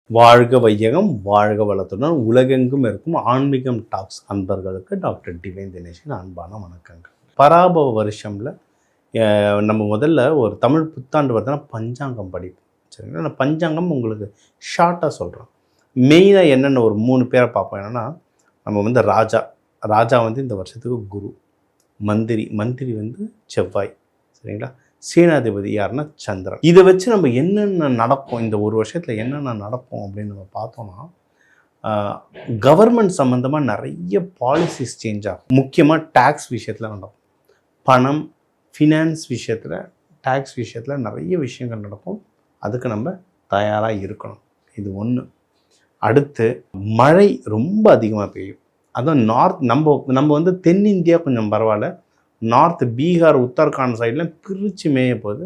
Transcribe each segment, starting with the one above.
வாழ்க வையகம், வாழ்க வளத்துடன் உலகெங்கும் இருக்கும் ஆன்மீகம் டாக்ஸ் அன்பர்களுக்கு டாக்டர் டிவைன் தினேஷின் அன்பான வணக்கங்கள். பராபவ வருஷம்ல நம்ம முதல்ல ஒரு தமிழ் புத்தாண்டு வருதுன்னா பஞ்சாங்கம் படிப்போம். சரிங்களா? நான் பஞ்சாங்கம் உங்களுக்கு ஷார்ட்டாக சொல்கிறேன். மெயினாக என்னென்ன ஒரு 3 பேரை பார்ப்போம். என்னென்னா, நம்ம வந்து ராஜா வந்து இந்த வருஷத்துக்கு குரு, மந்திரி வந்து செவ்வாய். சரிங்களா? சேனாதிபதி யாருன்னா சந்திரன். இதை வச்சு நம்ம என்னென்ன நடக்கும், இந்த ஒரு வருஷத்தில் என்னென்ன நடக்கும் அப்படின்னு நம்ம பார்த்தோம்னா, கவர்மெண்ட் சம்மந்தமாக நிறைய பாலிசிஸ் சேஞ்ச் ஆகும். முக்கியமாக டேக்ஸ் விஷயத்தில் நடக்கும். பணம், ஃபினான்ஸ் விஷயத்தில், டேக்ஸ் விஷயத்தில் நிறைய விஷயங்கள் நடக்கும். அதுக்கு நம்ம தயாராக இருக்கணும். இது ஒன்று. அடுத்து மழை ரொம்ப அதிகமாக பெய்யும். அதுவும் நார்த், நம்ம வந்து தென்னிந்தியா கொஞ்சம் பரவாயில்ல. நார்த் பீகார், உத்தரகாண்ட் சைடில் பிரித்து மேய போகுது.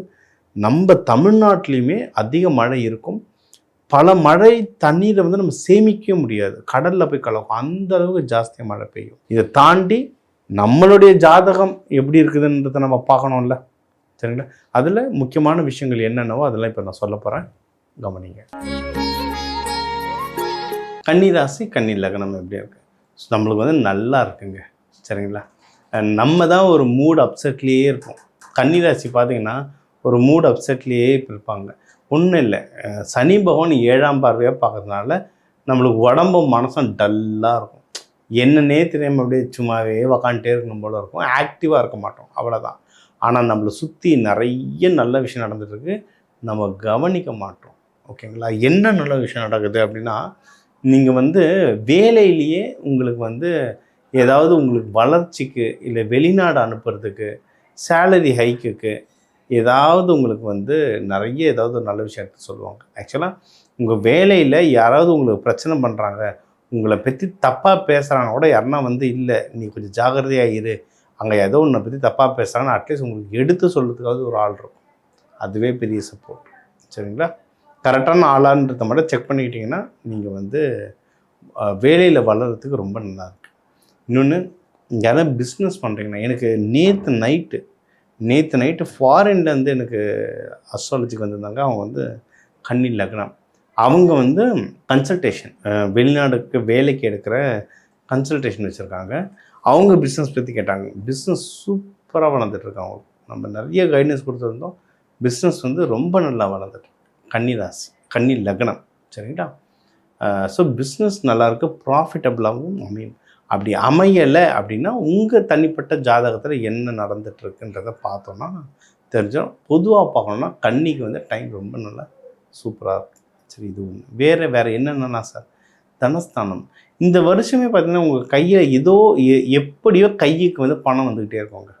நம்ம தமிழ்நாட்டிலையுமே அதிக மழை இருக்கும். பல மழை தண்ணீரை வந்து நம்ம சேமிக்க முடியாது, கடலில் போய் கலக்கும். அந்த அளவுக்கு ஜாஸ்தியாக மழை பெய்யும். இதை தாண்டி நம்மளுடைய ஜாதகம் எப்படி இருக்குதுன்றதை நம்ம பார்க்கணும்ல. சரிங்களா? அதில் முக்கியமான விஷயங்கள் என்னென்னவோ அதெல்லாம் இப்போ நான் சொல்ல போகிறேன், கவனிங்க. கன்னி ராசி, கன்னி லக்னம் எப்படி இருக்குது? நம்மளுக்கு வந்து நல்லா இருக்குங்க. சரிங்களா? நம்ம தான் ஒரு மூட் அப்செட்லேயே இருப்போம். கன்னிராசி பார்த்திங்கன்னா ஒரு மூட் அப்செட்லேயே இருப்பாங்க. ஒன்றும் இல்லை, சனி பகவான் 7ஆம் பார்வையாக பார்க்கறதுனால நம்மளுக்கு உடம்பும் மனசும் டல்லாக இருக்கும். என்னன்னே தெரியாமல் அப்படியே சும்மாவே உக்காந்துட்டே இருக்கணும் போல இருக்கும். ஆக்டிவாக இருக்க மாட்டோம், அவ்வளோதான். ஆனால் நம்மளை சுற்றி நிறைய நல்ல விஷயம் நடந்துகிட்ருக்கு, நம்ம கவனிக்க மாட்டோம். ஓகேங்களா? என்ன நல்ல விஷயம் நடக்குது அப்படின்னா, நீங்கள் வந்து வேலையிலேயே உங்களுக்கு வந்து ஏதாவது உங்களுக்கு வளர்ச்சிக்கு, இல்லை வெளிநாடு அனுப்புறதுக்கு, சேலரி ஹைக்குக்கு ஏதாவது உங்களுக்கு வந்து நிறைய ஏதாவது ஒரு நல்ல விஷயம் எடுத்து சொல்லுவாங்க. ஆக்சுவலாக உங்கள் வேலையில் யாராவது உங்களுக்கு பிரச்சனை பண்ணுறாங்க, உங்களை பற்றி தப்பாக பேசுகிறாங்க கூட, யாருன்னா வந்து இல்லை நீ கொஞ்சம் ஜாகிரதையாக இரு, அங்கே ஏதோ ஒன்றை பற்றி தப்பாக பேசுகிறாங்கன்னு அட்லீஸ்ட் உங்களுக்கு எடுத்து சொல்கிறதுக்காவது ஒரு ஆள் இருக்கும். அதுவே பெரிய சப்போர்ட். சரிங்களா? கரெக்டான ஆளான்றதை மட்டும் செக் பண்ணிக்கிட்டிங்கன்னா நீங்கள் வந்து வேலையில் வளர்கிறதுக்கு ரொம்ப நல்லாயிருக்கு. இன்னொன்று, யாராவது பிஸ்னஸ் பண்ணுறீங்கன்னா, எனக்கு நேற்று நைட்டு ஃபாரின்லேருந்து எனக்கு அஸ்ட்ராலஜிக்கு வந்திருந்தாங்க. அவங்க வந்து கன்னி லக்னம். அவங்க வந்து கன்சல்டேஷன், வெளிநாடுக்கு வேலைக்கு எடுக்கிற கன்சல்டேஷன் வச்சுருக்காங்க. அவங்க பிஸ்னஸ் பற்றி கேட்டாங்க. பிஸ்னஸ் சூப்பராக வளர்ந்துட்டுருக்காங்க. நம்ம நிறைய கைடன்ஸ் கொடுத்துருந்தோம். பிஸ்னஸ் வந்து ரொம்ப நல்லா வளர்ந்துட்டு. கன்னி ராசி, கன்னி லக்னம். சரிங்களா? ஸோ பிஸ்னஸ் நல்லாயிருக்கு, ப்ராஃபிட்டபுளாகவும் அமையும். அப்படி அமையலை அப்படின்னா உங்கள் தனிப்பட்ட ஜாதகத்தில் என்ன நடந்துகிட்ருக்குன்றதை பார்த்தோன்னா தெரிஞ்சோம். பொதுவாக பார்க்கணுன்னா கன்னிக்கு வந்து டைம் ரொம்ப நல்லா சூப்பராக இருக்குது. சரி, இது ஒன்று. வேறு என்னென்னா சார், தனஸ்தானம் இந்த வருஷமே பார்த்திங்கன்னா உங்கள் கையில் ஏதோ எப்படியோ கைக்கு வந்து பணம் வந்துக்கிட்டே இருக்கோங்க.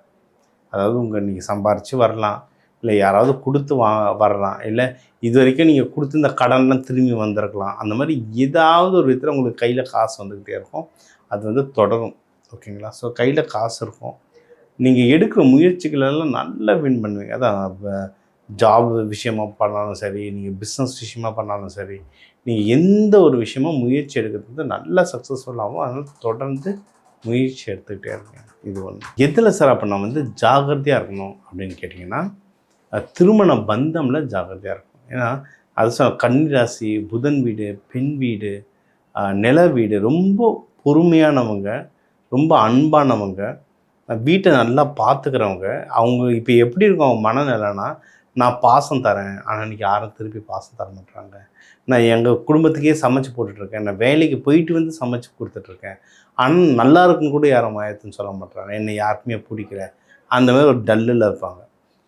அதாவது நீங்கள் சம்பாரித்து வரலாம், இல்லை யாராவது கொடுத்து வரலாம், இல்லை இது வரைக்கும் நீங்கள் கொடுத்து இந்த கடன்லாம் திரும்பி வந்திருக்கலாம். அந்த மாதிரி ஏதாவது ஒரு விதத்தில் உங்களுக்கு கையில் காசு வந்துக்கிட்டே இருக்கும். அது வந்து தொடரும். ஓகேங்களா? ஸோ கையில் காசு இருக்கும். நீங்கள் எடுக்கிற முயற்சிகளெல்லாம் நல்லா வின் பண்ணுவீங்க. அதான் ஜாப் விஷயமாக பண்ணாலும் சரி, நீங்கள் பிஸ்னஸ் விஷயமாக பண்ணாலும் சரி, நீங்கள் எந்த ஒரு விஷயமும் முயற்சி எடுக்கிறது வந்து நல்லா சக்ஸஸ்ஃபுல்லாகவும், அதனால் தொடர்ந்து முயற்சி எடுத்துக்கிட்டே இருக்கீங்க. இது ஒன்று. எதில் சார் அப்போ நான் வந்து ஜாகிரதையாக இருக்கணும் அப்படின்னு கேட்டிங்கன்னா, திருமண பந்தமில் ஜாகிரதையாக இருக்கணும். ஏன்னா அது கன்னிராசி, புதன் வீடு, பெண் வீடு, நில வீடு ரொம்ப பொறுமையானவங்க, ரொம்ப அன்பானவங்க, வீட்டை நல்லா பார்த்துக்கிறவங்க. அவங்க இப்போ எப்படி இருக்கும் அவங்க மனநிலைன்னா, நான் பாசம் தரேன், ஆனால் இன்றைக்கி யாரும் திருப்பி பாசம் தர மாட்டுறாங்க. நான் எங்கள் குடும்பத்துக்கே சமைச்சு போட்டுட்ருக்கேன், நான் வேலைக்கு போயிட்டு வந்து சமைச்சு கொடுத்துட்ருக்கேன், ஆனால் நல்லா இருக்குன்னு கூட யாரும் மாயத்துன்னு சொல்ல மாட்டுறாங்க, என்னை யாருக்குமே பிடிக்கல, அந்த மாதிரி ஒரு டல்லில் இருப்பாங்க.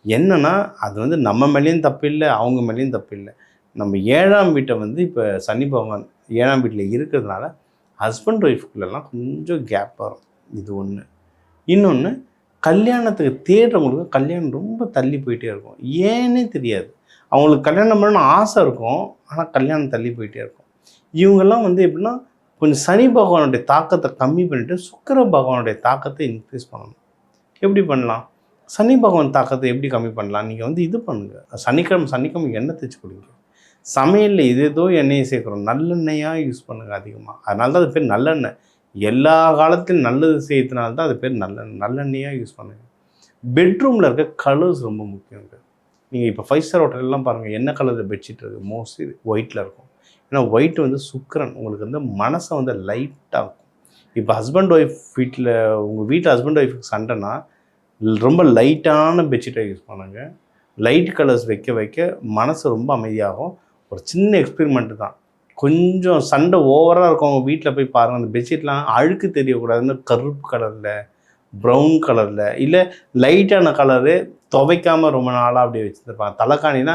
என்னென்னா அது வந்து நம்ம மேலேயும் தப்பு இல்லை, அவங்க மேலேயும் தப்பு இல்லை. நம்ம 7ஆம் வீட்டை வந்து இப்போ சனி பகவான் 7ஆம் வீட்டில் இருக்கிறதுனால ஹஸ்பண்ட் ஒய்ஃப்குள்ளெல்லாம் கொஞ்சம் கேப் வரும். இது ஒன்று. இன்னொன்று, கல்யாணத்துக்கு தேடுறவங்களுக்கு கல்யாணம் ரொம்ப தள்ளி போயிட்டே இருக்கும். ஏன்னே தெரியாது. அவங்களுக்கு கல்யாணம் பண்ணணும்னு ஆசை இருக்கும், ஆனால் கல்யாணம் தள்ளி போயிட்டே இருக்கும். இவங்கெல்லாம் வந்து எப்படின்னா, கொஞ்சம் சனி பகவானுடைய தாக்கத்தை கம்மி பண்ணிவிட்டு சுக்கிர பகவானுடைய தாக்கத்தை இன்க்ரீஸ் பண்ணணும். எப்படி பண்ணலாம்? சனி பகவான் தாக்கத்தை எப்படி கம்மி பண்ணலாம்? நீங்கள் வந்து இது பண்ணுங்கள், சனிக்கிழமை எண்ணெய் தேய்ச்சி கொடுங்க. சமையலில் ஏதோ எண்ணெயை சேர்க்குறோம், நல்லெண்ணெயாக யூஸ் பண்ணுங்கள் அதிகமாக. அதனால தான் அது பேர் நல்லெண்ணெய். எல்லா காலத்திலும் நல்லது செய்யறதுனால தான் அது பேர் நல்லெண்ணெயாக யூஸ் பண்ணுங்கள். பெட்ரூமில் இருக்க கலர்ஸ் ரொம்ப முக்கியங்க. நீங்கள் இப்போ 5 ஸ்டார் ஹோட்டல்லாம் பாருங்கள், என்ன கலர் பெட்ஷீட் இருக்குது, மோஸ்ட்லி ஒயிட்டில் இருக்கும். ஏன்னா ஒயிட் வந்து சுக்கிரன் உங்களுக்கு வந்து மனசை வந்து லைட்டாகும். இப்போ ஹஸ்பண்ட் ஒய்ஃப் வீட்டில் உங்கள் வீட்டில் ஹஸ்பண்ட் ஒய்ஃபுக்கு சண்டைனா ரொம்ப லைட்டான பெட்ஷீட்டை யூஸ் பண்ணுங்க. லைட் கலர்ஸ் வைக்க வைக்க மனசு ரொம்ப அமைதியாகும். ஒரு சின்ன எக்ஸ்பெரிமெண்ட்டு தான். கொஞ்சம் சண்டை ஓவராக இருக்கவங்க வீட்டில் போய் பாருங்கள், அந்த பெட்ஷீட்லாம் அழுக்கு தெரியக்கூடாதுன்னு கருப்பு கலரில், ப்ரௌன் கலரில், இல்லை லைட்டான கலரு துவைக்காமல் ரொம்ப நாளாக அப்படியே வச்சுருப்பாங்க. தலைக்காணினா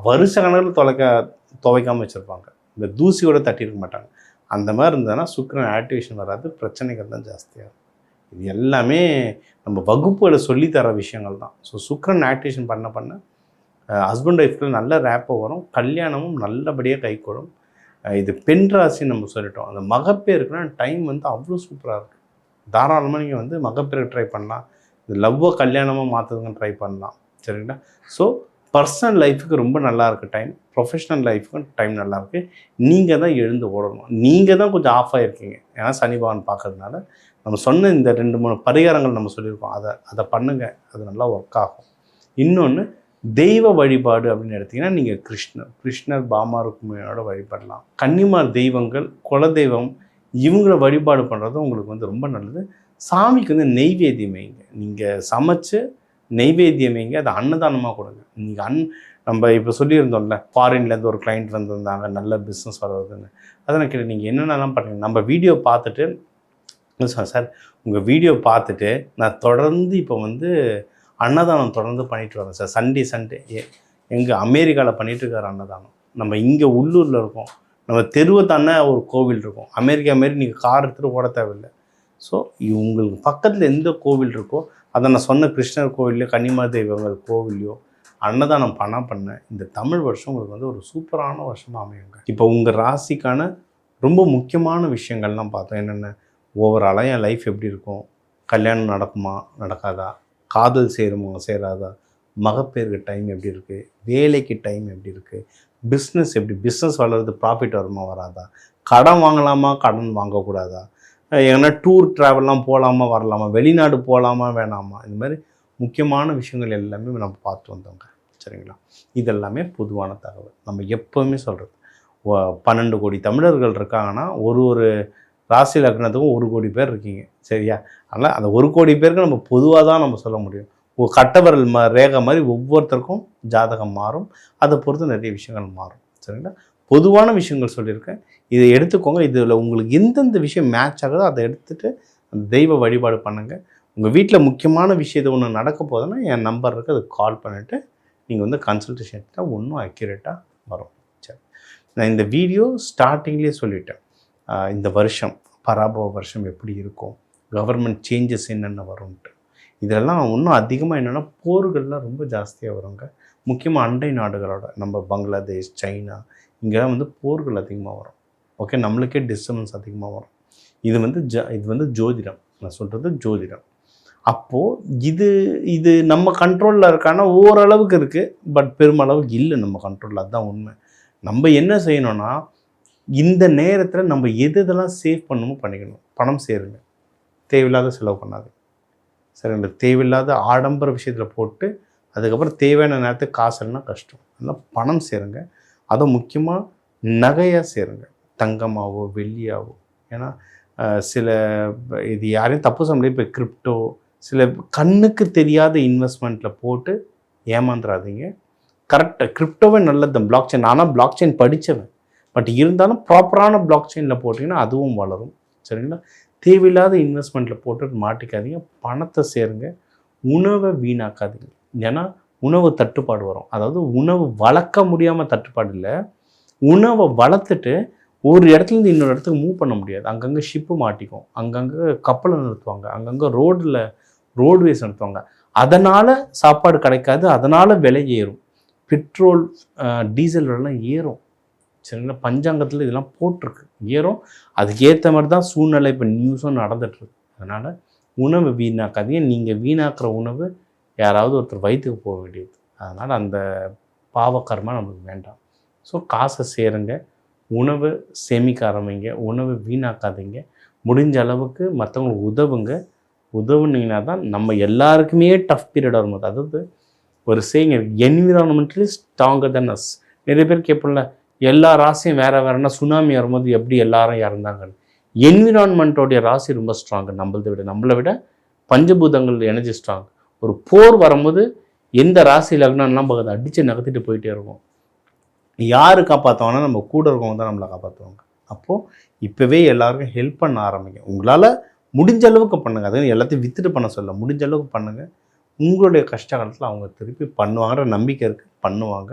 வருஷ கணக்கில் துவைக்காமல் வச்சுருப்பாங்க. இந்த தூசியோடு தட்டியிருக்க மாட்டாங்க. அந்த மாதிரி இருந்ததுன்னா சுக்கிரன் ஆக்டிவேஷன் வராது, பிரச்சனைகள் தான் ஜாஸ்தியாகும். இது எல்லாமே நம்ம வகுப்புகளை சொல்லித்தர விஷயங்கள் தான். ஸோ சுக்கிரன் ஆக்டிவேஷன் பண்ண பண்ண ஹஸ்பண்ட் ஒய்ஃபில் நல்ல ரேப்போ வரும், கல்யாணமும் நல்லபடியாக கைகூடும். இது பெண் ராசின்னு நம்ம சொல்லிட்டோம். அந்த மகப்பேருக்குன்னா டைம் வந்து அவ்வளோ சூப்பராக இருக்குது. தாராளமாக நீங்கள் வந்து மகப்பேருக்கு ட்ரை பண்ணலாம். இந்த லவ்வை கல்யாணமாக மாற்றுறதுங்க ட்ரை பண்ணலாம். சரிங்களா? ஸோ பர்சனல் லைஃபுக்கு ரொம்ப நல்லாயிருக்கு டைம், ப்ரொஃபஷனல் லைஃபுக்கும் டைம் நல்லாயிருக்கு. நீங்கள் தான் எழுந்து ஓடணும். நீங்கள் தான் கொஞ்சம் ஆஃப் ஆகிருக்கீங்க. ஏன்னா சனி பகவான் பார்க்கறதுனால நம்ம சொன்ன இந்த 2-3 பரிகாரங்கள் நம்ம சொல்லியிருக்கோம். அதை பண்ணுங்கள், அது நல்லா ஒர்க் ஆகும். இன்னொன்று தெய்வ வழிபாடு அப்படின்னு எடுத்திங்கன்னா நீங்கள் கிருஷ்ணர் பாமா ருக்மிணியோட வழிபடலாம். கன்னிமார் தெய்வங்கள், குலதெய்வம் இவங்கள வழிபாடு பண்ணுறது உங்களுக்கு வந்து ரொம்ப நல்லது. சாமிக்கு வந்து நெய்வேத்தியம் வைங்க. நீங்கள் சமைச்சு நெய்வேத்தியம் வைங்க, அதை அன்னதானமாக கொடுங்க. நீங்கள் நம்ம இப்போ சொல்லியிருந்தோம்ல, ஃபாரின்லேருந்து ஒரு கிளைண்ட் வந்திருந்தாங்க, நல்ல பிஸ்னஸ் வர்றதுன்னு. அதெல்லாம் கேட்டு நீங்கள் என்னென்னலாம் பண்ணுறீங்க, நம்ம வீடியோ பார்த்துட்டு சார் உங்கள் வீடியோ பார்த்துட்டு நான் தொடர்ந்து இப்போ வந்து அன்னதானம் தொடர்ந்து பண்ணிட்டு வரேன் சார். சண்டே எங்கள் அமெரிக்காவில் பண்ணிகிட்ருக்காரு அன்னதானம். நம்ம இங்கே உள்ளூரில் இருக்கோம், நம்ம தெருவை தானே ஒரு கோவில் இருக்கும். அமெரிக்கா மாரி நீங்கள் கார் எடுத்துகிட்டு ஓட தேவையில்லை. ஸோ உங்களுக்கு பக்கத்தில் எந்த கோவில் இருக்கோ, அதை நான் சொன்ன கிருஷ்ணர் கோவில்லையோ கன்னிமா தெய்வங்கள் கோவில்லையோ அன்னதானம் பண்ண இந்த தமிழ் வருஷம் உங்களுக்கு வந்து ஒரு சூப்பரான வருஷமாக அமையுங்க. இப்போ உங்கள் ராசிக்கான ரொம்ப முக்கியமான விஷயங்கள்லாம் பார்த்தோம். என்னென்ன ஓவராலாக என் லைஃப் எப்படி இருக்கும், கல்யாணம் நடக்குமா நடக்காதா, காதல் சேராதா, மகப்பேருக்கு டைம் எப்படி இருக்குது, வேலைக்கு டைம் எப்படி இருக்குது, பிஸ்னஸ் எப்படி, பிஸ்னஸ் வளர்றது ப்ராஃபிட் வருமா வராதா, கடன் வாங்கலாமா கடன் வாங்கக்கூடாதா, எங்கன்னா டூர் ட்ராவல்லாம் போகலாமா வரலாமா, வெளிநாடு போகலாமா வேணாமா, இந்த மாதிரி முக்கியமான விஷயங்கள் எல்லாமே நம்ம பார்த்து வந்தோங்க. சரிங்களா? இதெல்லாமே பொதுவான தகவல். நம்ம எப்போவுமே சொல்கிறது 12 கோடி தமிழர்கள் இருக்காங்கன்னா ஒரு ராசி லக்னத்துக்கும் 1 கோடி பேர் இருக்கீங்க. சரியா? அதனால் அந்த 1 கோடி பேருக்கு நம்ம பொதுவாக தான் நம்ம சொல்ல முடியும். கட்டவரல் ரேகை மாதிரி ஒவ்வொருத்தருக்கும் ஜாதகம் மாறும். அதை பொறுத்து நிறைய விஷயங்கள் மாறும். சரிங்களா? பொதுவான விஷயங்கள் சொல்லியிருக்கேன், இதை எடுத்துக்கோங்க. இதில் உங்களுக்கு எந்தெந்த விஷயம் மேட்ச் ஆகுதோ அதை எடுத்துகிட்டு அந்த தெய்வ வழிபாடு பண்ணுங்கள். உங்கள் வீட்டில் முக்கியமான விஷயத்தை ஒன்று நடக்க போதுன்னா என் நம்பர் இருக்குது, அதுக்கு கால் பண்ணிவிட்டு நீங்கள் வந்து கன்சல்டேஷன் எடுத்தால் இன்னும் அக்யூரேட்டாக வரும். சரி, நான் இந்த வீடியோ ஸ்டார்டிங்லேயே சொல்லிட்டேன், இந்த வருஷம் பராபவ வருஷம் எப்படி இருக்கும், கவர்மெண்ட் சேஞ்சஸ் என்னென்ன வரும்ன்ட்டு. இதெல்லாம் இன்னும் அதிகமாக என்னென்னா போர்கள்லாம் ரொம்ப ஜாஸ்தியாக வருங்க. முக்கியமாக அண்டை நாடுகளோட நம்ம பங்களாதேஷ், சைனா இங்கெல்லாம் வந்து போர்கள் அதிகமாக வரும். ஓகே, நம்மளுக்கே டிஸ்டர்பன்ஸ் அதிகமாக வரும். இது வந்து ஜோதிடம், நான் சொல்கிறது ஜோதிடம். அப்போது இது நம்ம கண்ட்ரோலில் இருக்கான்னா ஓரளவுக்கு இருக்குது, பட் பெருமளவுக்கு இல்லை நம்ம கண்ட்ரோலில். அதுதான் உண்மை. நம்ம என்ன செய்யணும்னா இந்த நேரத்தில் நம்ம எதெல்லாம் சேவ் பண்ணணுமோ பண்ணிக்கணும். பணம் சேருங்க, தேவையில்லாத செலவு பண்ணாது. சரிங்களா? தேவையில்லாத ஆடம்பர விஷயத்தில் போட்டு அதுக்கப்புறம் தேவையான நேரத்துக்கு காசு இல்லைன்னா கஷ்டம். அதனால் பணம் சேருங்க. அதுவும் முக்கியமாக நகையாக சேருங்க, தங்கமாகவோ வெள்ளியாகவோ. ஏன்னா இது யாரையும் தப்பு சொல்ல முடியாது. இப்போ கிரிப்டோ சில கண்ணுக்கு தெரியாத இன்வெஸ்ட்மெண்ட்டில் போட்டு ஏமாந்துடாதீங்க. கரெக்டாக கிரிப்டோவே நல்லது தான், பிளாக் செயின். ஆனால் பிளாக் செயின் படித்தவன், பட் இருந்தாலும் ப்ராப்பரான பிளாக் செயினில் போட்டிங்கன்னா அதுவும் வளரும். சரிங்களா? தேவையில்லாத இன்வெஸ்ட்மெண்ட்டில் போட்டு மாட்டிக்காதீங்க, பணத்தை சேருங்க. உணவை வீணாக்காதீங்க. ஏன்னா உணவு தட்டுப்பாடு வரும். அதாவது உணவு வளர்க்க முடியாமல் தட்டுப்பாடு இல்லை, உணவை வளர்த்துட்டு ஒரு இடத்துலேருந்து இன்னொரு இடத்துக்கு மூவ் பண்ண முடியாது. அங்கங்கே ஷிப்பு மாட்டிக்கும், அங்கங்கே கப்பலை நிறுத்துவாங்க, அங்கங்கே ரோட்வேஸ் நிறுத்துவாங்க. அதனால் சாப்பாடு கிடைக்காது, அதனால் விலை ஏறும். பெட்ரோல் டீசல் விலைலாம் ஏறும். சரிங்களா? பஞ்சாங்கத்தில் இதெல்லாம் போட்டிருக்கு, ஏறும். அதுக்கேற்ற மாதிரி தான் சூழ்நிலை இப்போ நியூஸும் நடந்துகிட்ருக்கு. அதனால் உணவு வீணாக்காதீங்க. நீங்கள் வீணாக்குற உணவு யாராவது ஒருத்தர் வயிற்றுக்கு போக வேண்டியது. அதனால் அந்த பாவக்கர்மா நம்மளுக்கு வேண்டாம். ஸோ காசை சேருங்க, உணவு சேமிக்க ஆரம்பிங்க, உணவு வீணாக்காதீங்க. முடிஞ்ச அளவுக்கு மற்றவங்களுக்கு உதவுனீங்கன்னா தான் நம்ம எல்லாருக்குமே டஃப் பீரியட் வரும்போது, அதாவது ஒரு சேயிங் என்விரான்மெண்டலி ஸ்ட்ராங்கர் தென் அஸ். நிறைய பேர் கேட்போம்ல, எல்லா ராசியும் வேறுனா சுனாமி வரும்போது எப்படி எல்லாரும் இறந்தாங்க. என்விரான்மெண்ட்டோடைய ராசி ரொம்ப ஸ்ட்ராங்கு நம்மளை விட பஞ்சபூதங்கள் எனர்ஜி ஸ்ட்ராங். ஒரு போர் வரும்போது எந்த ராசி லக்னம்லாம் பார்க்குது அடித்து நகர்த்திட்டு போயிட்டே இருக்கும். யார் காப்பாற்றுவாங்கன்னா நம்ம கூட இருக்கவங்க தான் நம்மளை காப்பாற்றுவாங்க. அப்போது இப்போவே எல்லாருக்கும் ஹெல்ப் பண்ண ஆரம்பிங்க. உங்களால் முடிஞ்ச அளவுக்கு பண்ணுங்கள். அதாவது எல்லாத்தையும் வித்துட்டு பண்ண சொல்ல, முடிஞ்ச அளவுக்கு பண்ணுங்கள். உங்களுடைய கஷ்ட காலத்தில் அவங்க திருப்பி பண்ணுவாங்கிற நம்பிக்கை இருக்குது, பண்ணுவாங்க.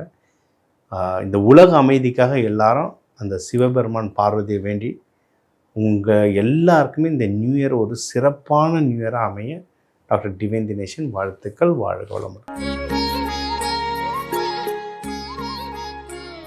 இந்த உலக அமைதிக்காக எல்லாரும் அந்த சிவபெருமான் பார்வதியை வேண்டி உங்கள் எல்லாருக்குமே இந்த நியூ இயர் ஒரு சிறப்பான நியூ இயராக அமைய டாக்டர் டிவைன் தினேஷன் வாழ்த்துக்கள். வாழ்க வளமுடன்.